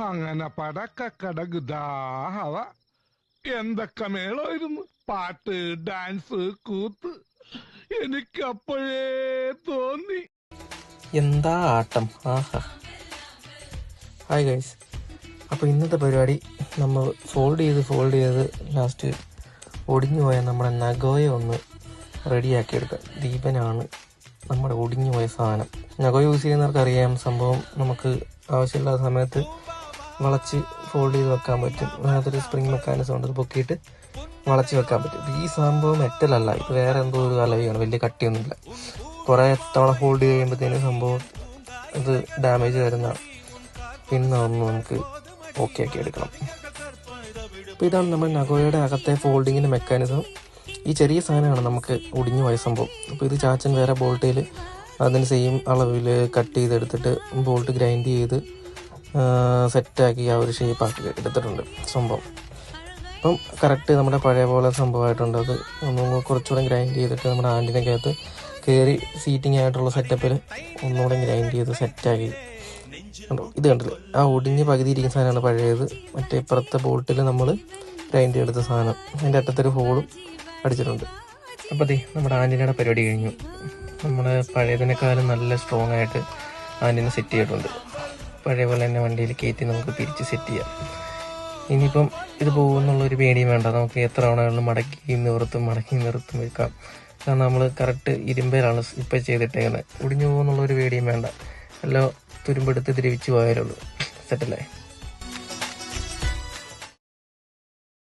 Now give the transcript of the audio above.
അങ്ങനെ പടക്കടകുദാഹവ എന്തൊക്കെ മേളമായിരുന്നു. പാട്ട്, ഡാൻസ്, കൂത്ത്. എനിക്കപ്പോഴേ തോന്നി. എന്താ ആട്ടം! ആഹാ. Hi guys. അപ്പോൾ ഇന്നത്തെ പരിപാടി നമ്മൾ ഫോൾഡ് ചെയ്ത് ലാസ്റ്റ് ഒടിഞ്ഞു പോയ നമ്മുടെ നഗോയ ഒന്ന് റെഡിയാക്കി എടുക്കാം. ദീപനാണ് നമ്മുടെ ഒടിഞ്ഞു പോയ സാധനം. നഗോയ യൂസ് ചെയ്യുന്നവർക്ക് അറിയാം, സംഭവം നമുക്ക് ആവശ്യമില്ലാത്ത സമയത്ത് വളച്ച് ഫോൾഡ് ചെയ്ത് വെക്കാൻ പറ്റും. അതിനകത്തൊരു സ്പ്രിങ് മെക്കാനിസം ഉണ്ട്, അത് പൊക്കിയിട്ട് വളച്ച് വെക്കാൻ പറ്റും. ഈ സംഭവം മെറ്റലല്ല, ഇത് വേറെ എന്തോ ഒരു അലവിയാണ്, വലിയ കട്ടിയൊന്നുമില്ല. കുറേ തവണ ഫോൾഡ് ചെയ്യുമ്പോഴത്തേനും സംഭവം ഇത് ഡാമേജ് വരുന്നതാണ്. പിന്നെ ഒന്ന് നമുക്ക് ഓക്കെ ആക്കി എടുക്കണം. അപ്പോൾ ഇതാണ് നമ്മുടെ നഗോയുടെ അകത്തെ ഫോൾഡിങ്ങിൻ്റെ മെക്കാനിസം. ഈ ചെറിയ സാധനമാണ് നമുക്ക് ഒടിഞ്ഞു പോയ സംഭവം. അപ്പോൾ ഇത് ചാച്ചൻ വേറെ ബോൾട്ടിൽ അതിന് സെയിം അളവിൽ കട്ട് ചെയ്തെടുത്തിട്ട് ബോൾട്ട് ഗ്രൈൻഡ് ചെയ്ത് സെറ്റാക്കി ആ ഒരു ഷേപ്പാക്കി എടുത്തിട്ടുണ്ട് സംഭവം. അപ്പം കറക്റ്റ് നമ്മുടെ പഴയ പോലെ സംഭവമായിട്ടുണ്ട്. അത് ഒന്നും കുറച്ചുകൂടെ ഗ്രൈൻഡ് ചെയ്തിട്ട് നമ്മുടെ ആൻറ്റിനകത്ത് കയറി സീറ്റിംഗ് ആയിട്ടുള്ള സെറ്റപ്പിൽ ഒന്നുകൂടെ ഗ്രൈൻഡ് ചെയ്ത് സെറ്റാക്കി. ഇത് കണ്ടില്ല, ആ ഒടിഞ്ഞ് പകുതി ഇരിക്കുന്ന സാധനമാണ് പഴയത്. മറ്റേ ഇപ്പുറത്തെ ബോൾട്ടിൽ നമ്മൾ ഗ്രൈൻഡ് ചെയ്തെടുത്ത സാധനം, അതിൻ്റെ അറ്റത്തൊരു ഹോളും അടിച്ചിട്ടുണ്ട്. അപ്പോൾ നമ്മുടെ ആൻറ്റിനയുടെ പരിപാടി കഴിഞ്ഞു. നമ്മുടെ പഴയതിനേക്കാളും നല്ല സ്ട്രോങ് ആയിട്ട് ആൻറ്റിനെ സെറ്റ് ചെയ്തിട്ടുണ്ട്. പഴയ പോലെ തന്നെ വണ്ടിയിൽ കയറ്റി നമുക്ക് തിരിച്ച് സെറ്റ് ചെയ്യാം. ഇനിയിപ്പം ഇത് പോകുമെന്നുള്ളൊരു പേടിയും വേണ്ട, നമുക്ക് എത്ര തവണകളിലും മടക്കി നിർത്തും വെക്കാം. കാരണം നമ്മൾ കറക്റ്റ് ഇരുമ്പേലാണ് ഇപ്പം ചെയ്തിട്ടേക്കുന്നത്. ഒടിഞ്ഞു പോകുമെന്നുള്ളൊരു പേടിയും വേണ്ട, എല്ലാം തുരുമ്പെടുത്ത് തിരിച്ചു പോയാലുള്ളൂ. സെറ്റല്ലേ?